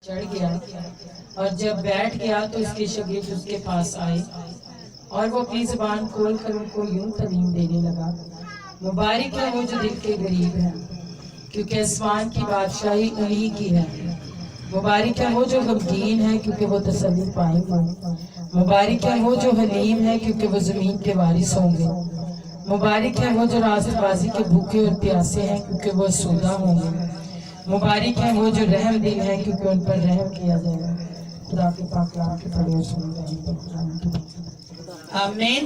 चढ़ गया और जब बैठ गया तो उसके शागिर्द उसके पास आए और वो अपनी ज़बान खोल कर उनको यूं तालीम देने लगा, मुबारक है वो जो दिल के गरीब है क्योंकि आसमान की बादशाही उन्हीं की है। मुबारक है वो जो गमगीन है क्योंकि वो तसल्ली पाएंगे। मुबारक है वो जो हलीम है क्योंकि वो ज़मीन के वारिस होंगे। मुबारक है वो जो रास्तबाजी के भूखे और प्यासे हैं क्योंकि वो आसूदा होंगे। मुबारक है वो जो रहम दिल है क्योंकि उन पर रहम किया जाएगा। खुदा के पाक कलाम के पढ़े सुन रहे। आमीन।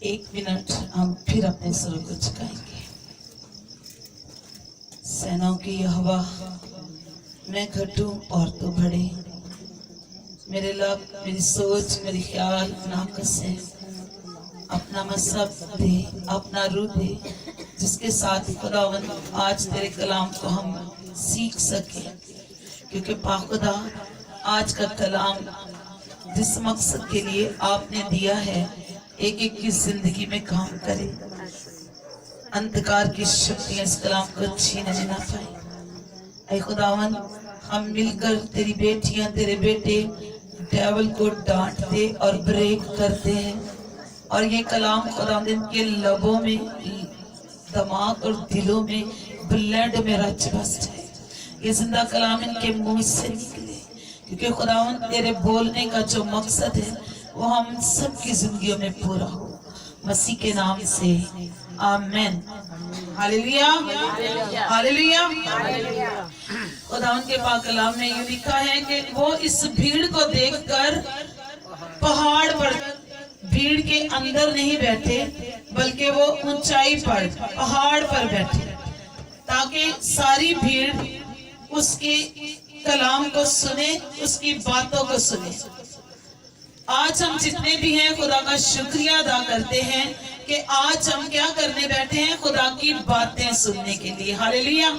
एक मिनट हम फिर अपने सुर को झुकाएंगे। सेनाओं की यहोवा, मैं घटूं और तू बढ़े, मेरे लब, मेरी सोच, मेरी ख्याल नाकस है। अपना मसब दे, अपना रूह दे, जिसके साथ खुदावंद आज तेरे कलाम को हम सीख सके, क्योंकि पाखुदा आज का कलाम जिस मकसद के लिए आपने दिया है एक एक की जिंदगी में काम करे। अंधकार की शक्तियां इस कलाम को छीनने न पाए। ऐ खुदावंद, हम मिलकर तेरी बेटियां, तेरे बेटे डेविल को डांटते और ब्रेक करते हैं और ये कलाम खुदावंद इनके लबों में, दिमाग और दिलों में, ब्लड में रच बस जाए। ये जिंदा कलाम इनके मुंह से निकले, क्योंकि खुदावंद तेरे बोलने का जो मकसद है वो हम सब की जिंदगियों में पूरा हो, मसीह के नाम से आमीन। Hallelujah, hallelujah. खुदावंद के पाक कलाम में ये लिखा है कि वो इस भीड़ को देखकर पहाड़ पर, भीड़ के अंदर नहीं बैठे बल्कि वो ऊंचाई पर, पहाड़ पर बैठे, ताकि सारी भीड़ उसके कलाम को सुने, उसकी बातों को सुने। आज हम जितने भी हैं खुदा का शुक्रिया अदा करते हैं कि आज हम क्या करने बैठे हैं, खुदा की बातें सुनने के लिए। हालेलुया।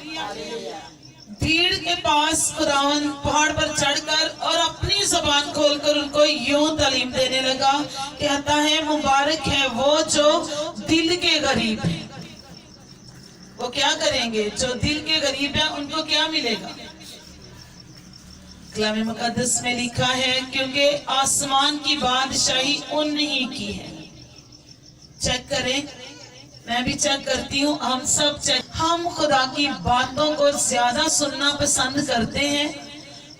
भीड़ के पास खुदावन पहाड़ पर चढ़कर और अपनी जबान खोलकर उनको यूं तालीम देने लगा, कहता है मुबारक है वो जो दिल के गरीब है। वो क्या करेंगे? जो दिल के गरीब है उनको क्या मिलेगा? कलाम मुकद्दस में लिखा है, क्योंकि आसमान की बादशाही उन्हीं की है। चेक करें, मैं भी चेक करती हूँ, हम सब चेक। हम खुदा की बातों को ज्यादा सुनना पसंद करते हैं,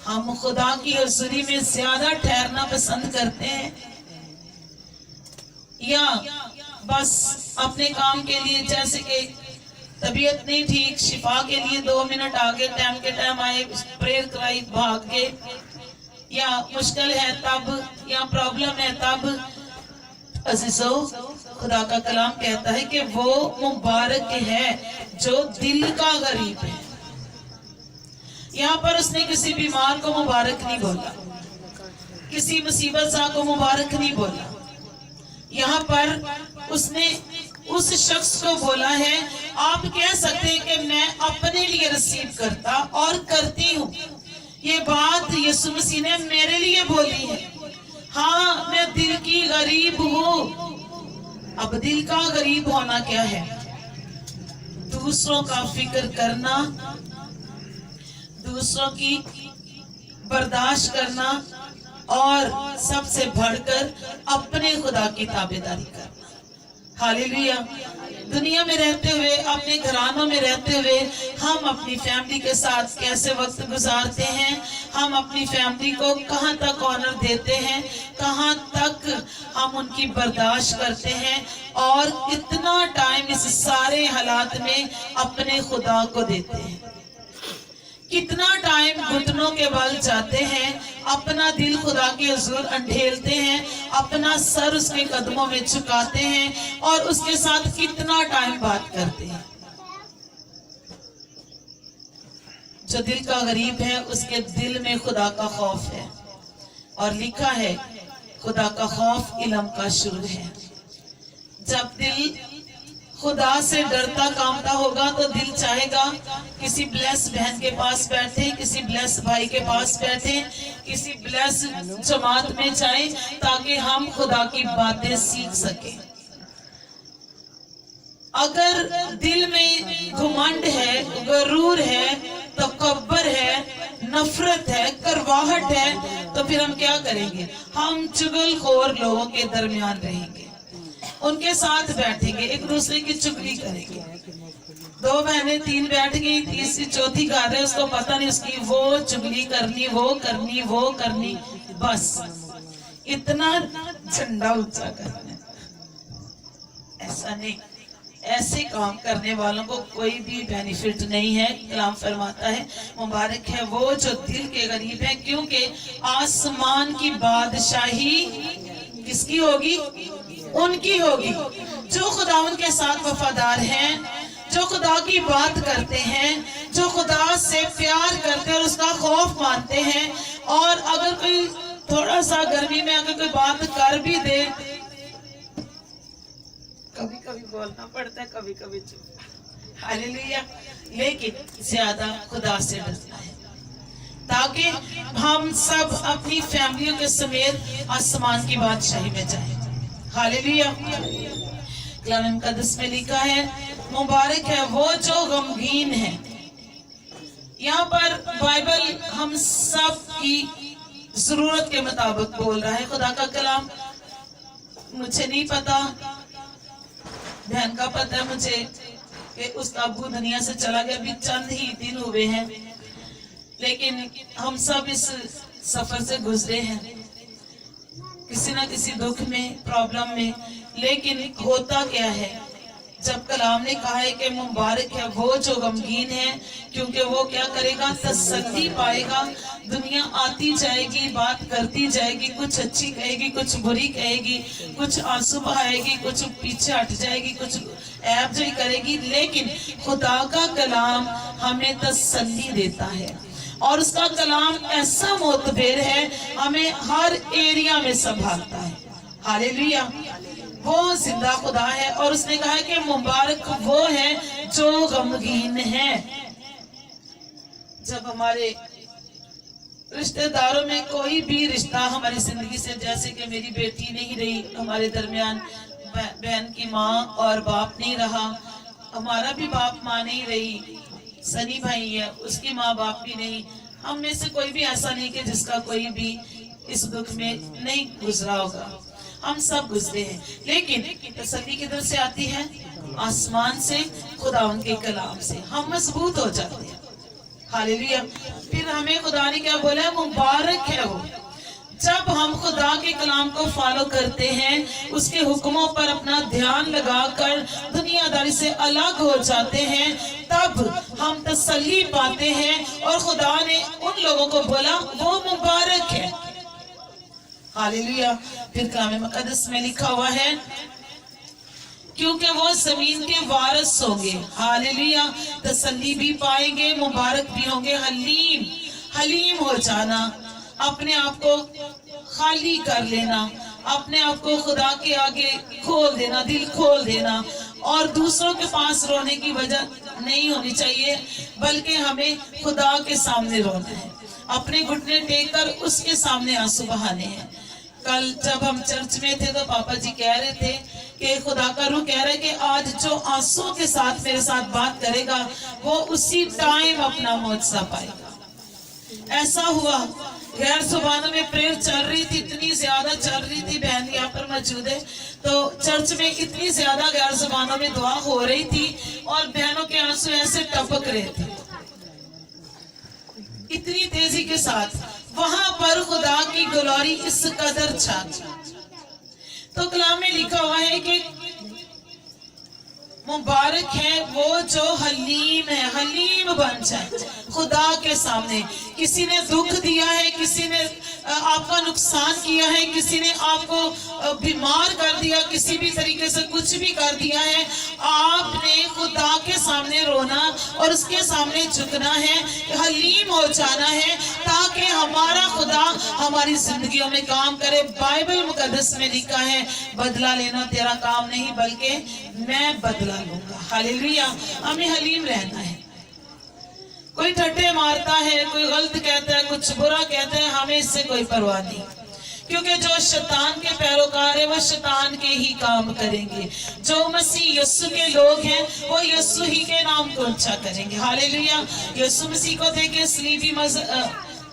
हम खुदा की हुज़ूरी में ज्यादा ठहरना पसंद करते हैं, या बस अपने काम के लिए, जैसे कि तबीयत नहीं ठीक, शिफा के लिए 2 मिनट आगे टाइम के टाइम आए, प्रेयर कराई, भाग गए, या मुश्किल है तब, या प्रॉब्लम है तब। अजीजों, खुदा का कलाम कहता है कि वो मुबारक है जो दिल का गरीब है। यहाँ पर उसने किसी बीमार को मुबारक नहीं बोला, किसी मुसीबत सा को मुबारक नहीं बोला। यहाँ पर उसने उस शख्स को बोला है, आप कह सकते हैं कि मैं अपने लिए रिसीव करता और करती हूँ। ये बात यीशु मसीह ने मेरे लिए बोली है। हाँ, मैं दिल की गरीब हूँ। अब दिल का गरीब होना क्या है? दूसरों का फिक्र करना, दूसरों की बर्दाश्त करना, और सबसे बढ़कर अपने खुदा की ताबेदारी करना। हालेलुया। दुनिया में रहते हुए, अपने घरानों में रहते हुए हम अपनी फैमिली के साथ कैसे वक्त गुजारते हैं, हम अपनी फैमिली को कहाँ तक ऑनर देते हैं, कहाँ तक हम उनकी बर्दाश्त करते हैं, और कितना टाइम इस सारे हालात में अपने खुदा को देते हैं, कितना टाइम घुटनों के बल जाते हैं, अपना दिल खुदा के हुजूर अंधेलते हैं, अपना सर उसके कदमों में झुकाते हैं, और उसके साथ कितना टाइम बात करते हैं। जो दिल का गरीब है उसके दिल में खुदा का खौफ है, और लिखा है खुदा का खौफ इल्म का शुरू है। जब दिल खुदा से डरता कामता होगा तो दिल चाहेगा किसी ब्लेस बहन के पास बैठे, किसी ब्लेस भाई के पास बैठे, किसी ब्लेस जमात में जाए, ताकि हम खुदा की बातें सीख सके। अगर दिल में घमंड है, गरूर है, नफरत है, करवाहट है, तो फिर हम क्या करेंगे? हम चुगलखोर लोगों के दरमियान रहेंगे, उनके साथ बैठेंगे, एक दूसरे की चुगली करेंगे। दो बहनें तीन बैठ गई, तीसरी चौथी गा रहे, उसको पता नहीं, उसकी वो चुगली करनी, वो करनी, वो करनी, बस इतना झंडा ऊंचा करना। ऐसा नहीं, ऐसे काम करने वालों को कोई भी बेनिफिट नहीं है। कलाम फरमाता है मुबारक है वो जो दिल के गरीब है, क्योंकि आसमान की बादशाही किसकी होगी? उनकी होगी। जो खुदा उनके साथ वफादार हैं, जो खुदा की बात करते हैं, जो खुदा से प्यार करते हैं और उसका खौफ मानते हैं, और अगर कोई थोड़ा सा गर्मी में अगर कोई बात कर भी दे, कभी कभी बोलना पड़ता है, कभी कभी चुप, हालेलुया, लेकिन ज्यादा खुदा से डरना है, ताकि हम सब अपनी फैमिलियों के समेत आसमान की बादशाही में जाएं। हालेलुया। कलाम मुकद्दस में लिखा है मुबारक है वो जो गमगीन है। यहाँ पर बाइबल हम सब की जरूरत के मुताबिक बोल रहा है, खुदा का कलाम। मुझे नहीं पता, बहन का पता है मुझे कि उसका अब्बू दुनिया से चला गया, अभी चंद ही दिन हुए हैं, लेकिन हम सब इस सफर से गुजरे हैं, किसी ना किसी दुख में, प्रॉब्लम में। लेकिन होता क्या है, जब कलाम ने कहा है कि मुबारक है वो जो गमगीन है, क्योंकि वो क्या करेगा? तसल्ली पाएगा। दुनिया आती जाएगी, बात करती जाएगी, कुछ अच्छी कहेगी, कुछ बुरी कहेगी, कुछ आंसू बहाएगी, कुछ पीछे हट जाएगी, कुछ ऐब जोई करेगी, लेकिन खुदा का कलाम हमें तसल्ली देता है, और उसका कलाम ऐसा मोतबर है, हमें हर एरिया में संभालता है। हालेलुया। वो जिंदा खुदा है, और उसने कहा है कि मुबारक वो है जो गमगीन है। जब हमारे रिश्तेदारों में कोई भी रिश्ता हमारी जिंदगी से, जैसे कि मेरी बेटी नहीं रही हमारे दरमियान, बहन की माँ और बाप नहीं रहा, हमारा भी बाप माँ नहीं रही, सनी भाई है उसकी माँ बाप भी नहीं, हम में से कोई भी ऐसा नहीं कि जिसका कोई भी इस दुख में नहीं गुजरा होगा, हम सब गुजरे हैं। लेकिन तसल्ली किधर से आती है? आसमान से, खुदा उनके कलाम से हम मजबूत हो जाते हैं। हालेलुया। फिर हमें खुदा ने क्या बोला है? मुबारक है वो। जब हम खुदा के कलाम को फॉलो करते हैं, उसके हुक्मों पर अपना ध्यान लगाकर दुनियादारी से अलग हो जाते हैं, तब हम तसल्ली पाते हैं। और खुदा ने उन लोगों को बोला वो मुबारक है। हालेलुया। फिर कलाम मुकद्दस में लिखा हुआ है क्योंकि वो जमीन के वारिस होंगे। हालेलुया। तसल्ली भी पाएंगे, मुबारक भी होंगे। हलीम, हलीम हो जाना, अपने आप को खाली कर लेना, अपने आप को खुदा के आगे खोल देना, दिल खोल देना, और दूसरों के पास रोने की वजह नहीं होनी चाहिए, बल्कि हमें खुदा के सामने रोना है, अपने घुटने टेक कर उसके सामने आंसू बहाने हैं। कल जब हम चर्च में थे तो पापा जी कह रहे थे कि खुदा का रूह कह रहा है कि आज जो आंसुओं के साथ मेरे साथ बात करेगा वो उसी टाइम अपना मौजज़ा पाएगा। ऐसा हुआ। गैर जुबानों में प्रेयर चल रही थी, इतनी ज्यादा चल रही थी, बहन यहाँ पर मौजूद है, तो चर्च में इतनी ज्यादा गैर जुबानों में दुआ हो रही थी और बहनों के आंसू ऐसे टपक रहे थे इतनी तेजी के साथ। वहां पर खुदा की ग्लोरी इस कदर छा। तो कलाम में लिखा हुआ है कि मुबारक है वो जो हलीम है, हलीम बन जाए खुदा के सामने। किसी ने दुख दिया है, किसी ने आपका नुकसान किया है, किसी ने आपको बीमार कर दिया, किसी भी तरीके से कुछ भी कर दिया है, आपने खुदा के सामने रोना और उसके सामने झुकना है, हलीम हो जाना है, ताकि हमारा खुदा हमारी जिंदगियों में काम करे। बाइबल मुकद्दस में लिखा है बदला लेना तेरा काम नहीं, बल्कि मैं बदला लूंगा। हालेलुया। हमें हलीम रहना है। कोई ठट्ठे मारता है, कोई गलत कहता है, कुछ बुरा कहता है, हमें इससे कोई परवाह नहीं, क्योंकि जो शैतान के पैरोकार है वो शैतान के ही काम करेंगे। जो मसीह यीशु के लोग हैं वो यीशु ही के नाम को ऊंचा करेंगे। हालेलुया। यीशु मसीह को देखे सलीबी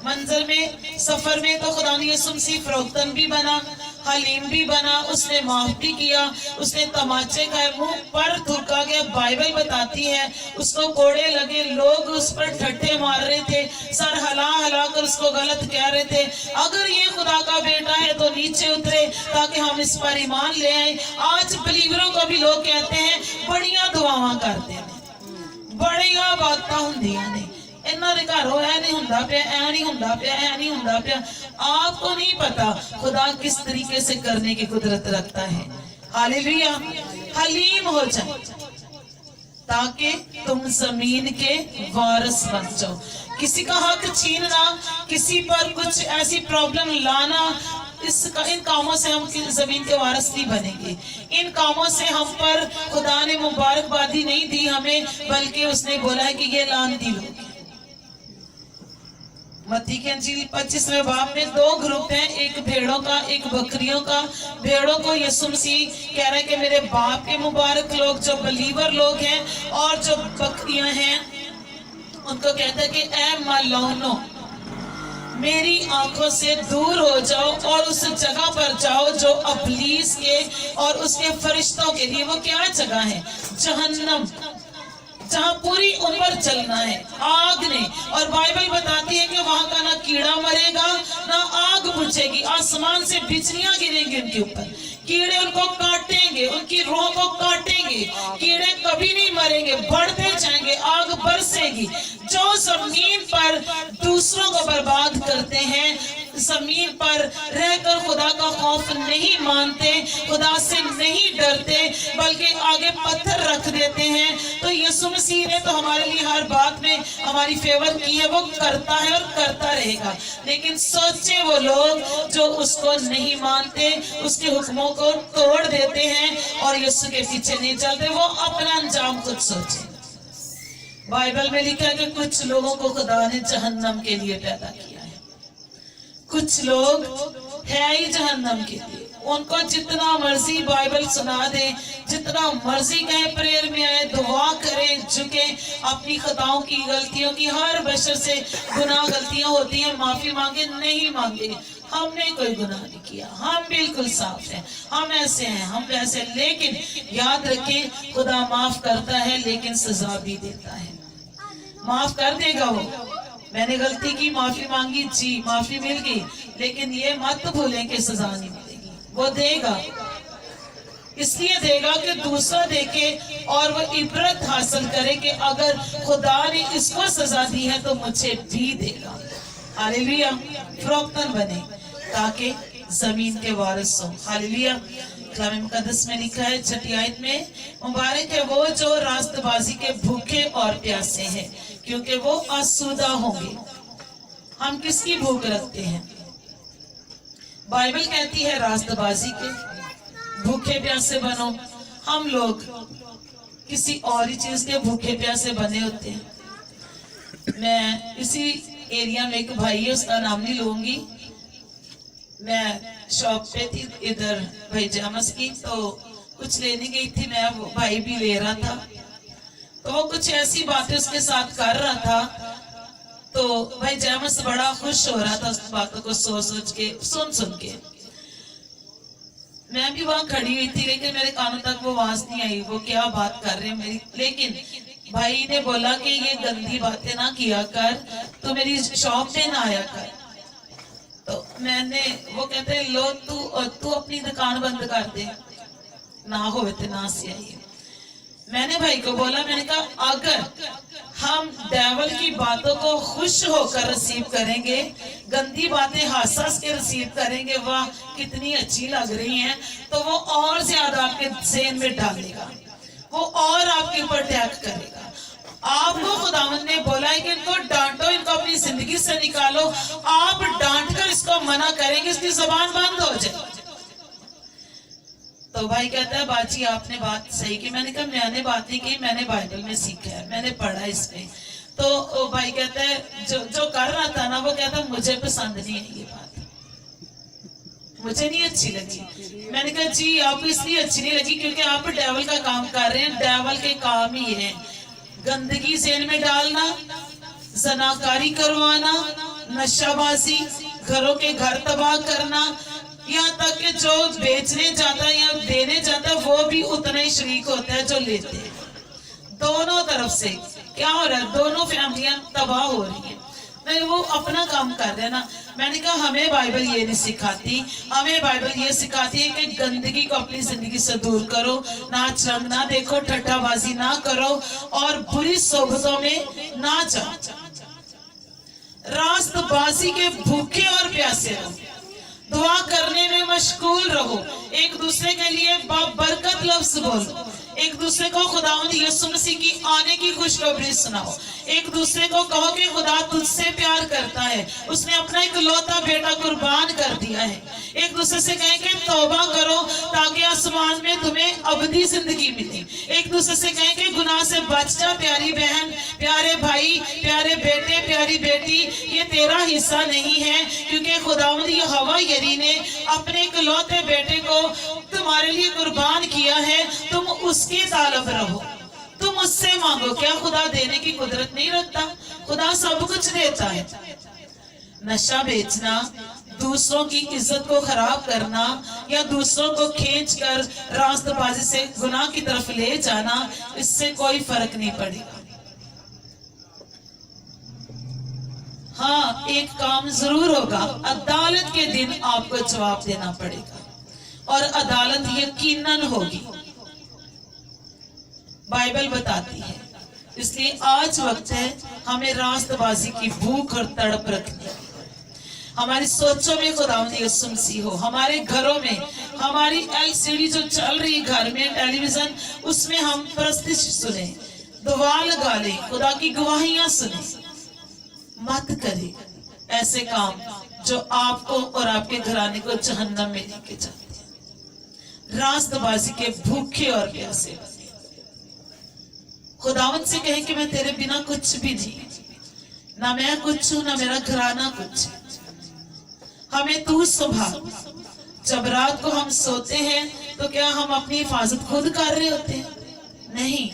मंजर में सफर में तो खुदा ने यीशु मसीह फरोख्तन भी बना, हलीम भी बना, उसने माफ भी किया, उसने तमाचे खाए, मुंह पर थूका गया। बाइबल बताती है उसको कोड़े लगे, लोग उस पर ठट्ठे मार रहे थे, सर हिला हिला कर उसको गलत कह रहे थे। अगर ये खुदा का बेटा है तो नीचे उतरे ताकि हम इस पर ईमान ले आए। आज बिलीवरों को भी लोग कहते हैं बड़ियां दुआवां करते हैं, बड़ियां बातां हुंदियां ने, इन्हां दे घरों ऐ नहीं हुंदा पिया, ऐ नहीं हुंदा पिया, ऐ नहीं हुंदा पिया। आपको नहीं पता खुदा किस तरीके से करने की कुदरत रखता है। हालेलुया। हलीम हो जाए ताकि तुम जमीन के वारिस बन जाओ। किसी का हक छीनना, किसी पर कुछ ऐसी प्रॉब्लम लाना, इन कामों से हम जमीन के वारिस नहीं बनेंगे। इन कामों से हम पर खुदा ने मुबारकबादी नहीं दी हमें, बल्कि उसने बोला है कि ये लानती लोग। मत्ती की अंजील 25वें बाब में दो ग्रुप हैं, एक भेड़ों का, एक बकरियों का। भेड़ों को यीशु मसीह कह रहे हैं कि मेरे बाप के मुबारक लोग जो बिलीवर लोग हैं, और जो बकरियां हैं उनको कहता है कि ऐ मालौनो, मेरी आंखों से दूर हो जाओ और उस जगह पर जाओ जो इब्लीस के और उसके फरिश्तों के लिए। वो क्या जगह है? जहन्नम, जहां पूरी उम्र चलना है आग ने। और बाइबल बताती है कि वहां का ना कीड़ा मरेगा ना आग बुझेगी, आसमान से बिजलियां गिरेंगी उनके ऊपर, कीड़े उनको काटेंगे, उनकी रूह को काटेंगे, कीड़े कभी नहीं मरेंगे, बढ़ते जाएंगे, आग बरसेगी। जो जमीन पर दूसरों को बर्बाद करते हैं, जमीन पर रहकर खुदा का खौफ नहीं मानते, खुदा से नहीं डरते, बल्कि आगे पत्थर रख देते हैं, तो यीशु मसीह ने तो हमारे लिए हर बात में हमारी फेवर की है, वो करता है और करता रहेगा। लेकिन सोचे वो लोग जो उसको नहीं मानते, उसके हुक्मों को तोड़ देते हैं और यीशु के पीछे नहीं चलते, वो अपना अंजाम खुद सोचे। बाइबल में लिखा है कि कुछ लोगों को खुदा ने जहन्नम के लिए पैदा किया है। कुछ लोग है ही जहन्नम के लिए। उनको जितना मर्जी बाइबल सुना दे, जितना मर्जी कहे प्रेयर में आए, दुआ करें, झुके, अपनी खताओं की, गलतियों की, हर बशर से गुनाह गलतियां होती हैं, माफी मांगे, नहीं मांगे। हमने कोई गुनाह नहीं किया, हम बिल्कुल साफ हैं, हम ऐसे हैं, हम वैसे। लेकिन याद रखें खुदा माफ करता है लेकिन सजा भी देता है। माफ कर देगा वो, मैंने गलती की, माफी मांगी, जी माफी मिल गई, लेकिन ये मत भूलें कि सजा नहीं मिलेगी, वो देगा। इसलिए देगा कि दूसरा देखे और वो इबरत हासिल करे कि अगर खुदा ने इसको सजा दी है तो मुझे भी देगा। हालेलुया। फरोख्तन बने ताकि जमीन के वारिस हो। हालेलुया। कलाम मुकद्दस में लिखा है 6 आयत में, मुबारक है वो जो रास्तबाजी के भूखे और प्यासे हैं, क्योंकि वो आसूदा होंगे। हम किसकी भूख रखते हैं? बाइबल कहती है रास्तबाजी के भूखे प्यासे बनो। हम लोग किसी और ही चीज के भूखे प्यासे बने होते हैं। मैं इसी एरिया में एक भाई है, उसका नाम नहीं लूंगी, मैं शॉप पे थी इधर भाई जामस की, तो कुछ लेने गई थी मैं, वो भाई भी ले रहा था, तो वो कुछ ऐसी बातें उसके साथ कर रहा था, तो भाई जामस बड़ा खुश हो रहा था उस बातों को सोच के, सुन के। मैं भी वहां खड़ी हुई थी, लेकिन मेरे कानों तक वो आवाज नहीं आई वो क्या बात कर रहे हैं मेरी। लेकिन भाई ने बोला कि ये गंदी बातें ना किया कर, तो मेरी शॉप पे ना आया कर। तो मैंने, वो कहते लो तू अपनी दुकान बंद कर दे, ना हो तो ना से आइए। मैंने भाई को बोला, मैंने कहा अगर हम डेविल की बातों को खुश होकर रिसीव करेंगे, गंदी बातें हंस हंस के रिसीव करेंगे, वाह कितनी अच्छी लग रही हैं, तो वो और ज्यादा आपके ज़हन में डालेगा, वो और आपके ऊपर अटैक करेगा। आपको खुदावंद ने बोला है कि इनको डांटो, इनको अपनी जिंदगी से निकालो। आप डांट कर इसको मना करेंगे, इसकी जुबान बंद हो जाए। तो भाई कहता है बाजी आपने बात सही की। मैंने कहा मैंने बात नहीं की, मैंने बाइबल में सीखा है, मैंने पढ़ा इसमें। तो भाई कहता है जो कर रहा था ना, वो कहता मुझे पसंद नहीं है ये बात, मुझे नहीं अच्छी लगी। मैंने कहा जी आपको इसलिए अच्छी नहीं लगी क्योंकि आप डेविल का काम कर रहे हैं। डेविल के काम ही है गंदगी ज़हन में डालना, जनाकारी करवाना, नशाबाजी, घरों के घर तबाह करना, यहाँ तक कि जो बेचने जाता है या देने जाता है वो भी उतना ही शरीक होता है जो लेते हैं। दोनों तरफ से क्या हो रहा है, दोनों फैमिलियां तबाह हो रही है। नहीं, वो अपना काम कर रहे हैं ना। मैंने कहा हमें बाइबल ये नहीं सिखाती, हमें बाइबल ये सिखाती है कि गंदगी को अपनी जिंदगी से दूर करो, नाच रंग ना देखो, ठट्ठाबाजी ना करो और बुरी सोबतों में ना जाओ, रास्तबाजी के भूखे और प्यासे रहो, दुआ करने में मशगूल रहो, एक दूसरे के लिए बरकत लफ्ज बोलो, एक दूसरे को खुदावंद यीशु मसीह की आने की खुशखबरी सुनाओ, एक दूसरे को कहो कि खुदा तुझसे प्यार करता है, उसने अपना इकलौता बेटा कुर्बान कर दिया है। एक दूसरे से कहें कि तौबा करो ताकि आसमान में तुम्हें अबदी जिंदगी मिले। एक दूसरे से कहें कि गुनाह से बच जा प्यारी बहन, प्यारे भाई, प्यारे बेटे, प्यारी बेटी, ये तेरा हिस्सा नहीं है, क्योंकि खुदावंद यहोवा यरी ने अपने इकलौते बेटे को तुम्हारे लिए कुर्बान किया है। तुम उसके तालब रहो, तुम उससे मांगो। क्या खुदा देने की कुदरत नहीं रखता? खुदा सब कुछ देता है। नशा बेचना, दूसरों की इज्जत को खराब करना या दूसरों को खींचकर रास्तबाजी से गुनाह की तरफ ले जाना, इससे कोई फर्क नहीं पड़ेगा। हाँ, एक काम जरूर होगा, अदालत के दिन आपको जवाब देना पड़ेगा और अदालत यकीनन होगी, बाइबल बताती है। इसलिए आज वक्त है हमें रास्तबाजी की भूख और तड़प रखनी, हमारी सोचों में खुदावंद यीशु मसीह हो, हमारे घरों में हमारी एलसीडी जो चल रही घर में, टेलीविजन, उसमें हम प्रस्तुति सुने, दुआ लगा ले, खुदा की गवाहियां सुने। मत करे ऐसे काम जो आपको और आपके घराने को जहन्नम में लेके जाते हैं। रास्तबाजी के भूखे और प्यासे, खुदावंद से कहें कि मैं तेरे बिना कुछ भी नहीं, ना मैं कुछ हूं, ना मेरा घराना कुछ, हमें तू संभाल। जब रात को हम सोते हैं तो क्या हम अपनी हिफाजत खुद कर रहे होते हैं? नहीं,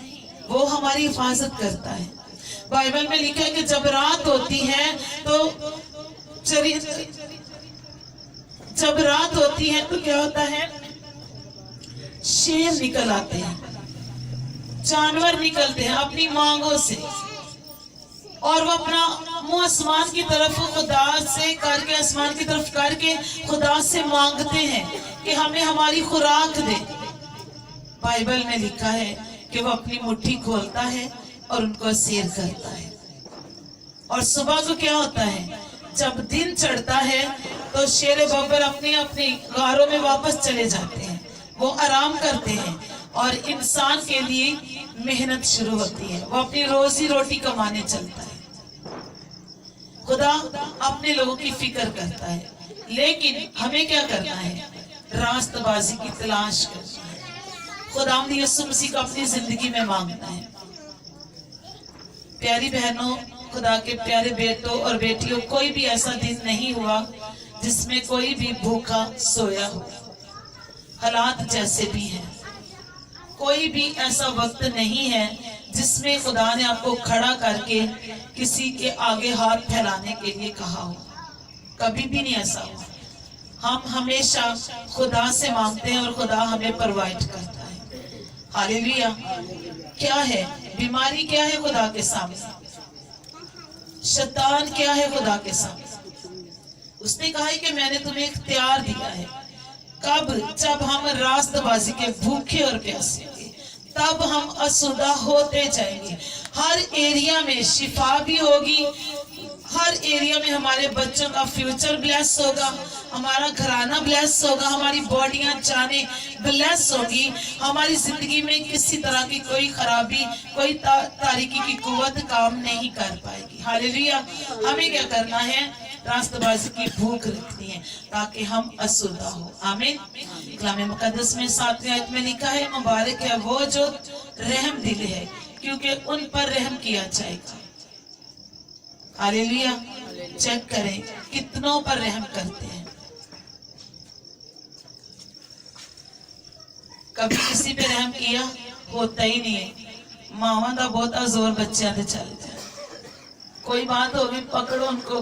वो हमारी हिफाजत करता है। बाइबल में लिखा है कि जब रात होती है तो जब रात होती है तो क्या होता है, शेर निकल आते हैं, जानवर निकलते हैं अपनी मांगों से, और वो अपना मुंह आसमान की तरफ खुदा से करके, आसमान की तरफ करके खुदा से मांगते हैं कि हमें हमारी खुराक दे। बाइबल में लिखा है कि वो अपनी मुट्ठी खोलता है और उनको असीर करता है। और सुबह को क्या होता है, जब दिन चढ़ता है तो शेर बब्बर अपनी अपनी गारों में वापस चले जाते हैं, वो आराम करते हैं और इंसान के लिए मेहनत शुरू होती है, वो अपनी रोजी रोटी कमाने चलता है। खुदा अपने लोगों की फिक्र करता है, लेकिन हमें क्या करना है, रास्तबाजी की तलाश करना है, खुदावंद यीशु मसीह को अपनी जिंदगी में मांगना है। प्यारी बहनों, खुदा के प्यारे बेटों और बेटियों, कोई भी ऐसा दिन नहीं हुआ जिसमें कोई भी भूखा सोया हो, हालात जैसे भी हैं। कोई भी ऐसा वक्त नहीं है जिसमें खुदा ने आपको खड़ा करके किसी के आगे हाथ फैलाने के लिए कहा हो, कभी भी नहीं ऐसा हुआ। हम हमेशा खुदा से मांगते हैं और खुदा हमें प्रोवाइड करता है। हालेलुया। क्या है बीमारी, क्या है खुदा के सामने, शैतान क्या है खुदा के सामने। उसने कहा है कि मैंने तुम्हें इख्तियार दिया है। कब? जब हम रास्तबाजी के भूखे और प्यासे, तब हम असुदा होते जाएंगे। हर एरिया में शिफा भी होगी, हर एरिया में हमारे बच्चों का फ्यूचर ब्लेस होगा, हमारा घराना ब्लेस होगा, हमारी बॉडियां जाने ब्लेस होगी, हमारी जिंदगी में किसी तरह की कोई खराबी, कोई तारीकी की कुव्वत काम नहीं कर पाएगी। हालेलुया। हमें क्या करना है, रास्तबाजी की भूख रखनी है ताकि हम असुदा हो। आमीन। कलाम मुकद्दस में 7वीं आयत में लिखा है, मुबारक है वो जो रहम दिल है, क्योंकि उन पर रहम किया जाएगा। हालेलुया। चेक करें कितनों पर रहम करते हैं। कभी किसी पे रहम किया? होता ही नहीं है। मावा का बहुत जोर बच्चों से चलता है। कोई बात होगी, पकड़ो उनको,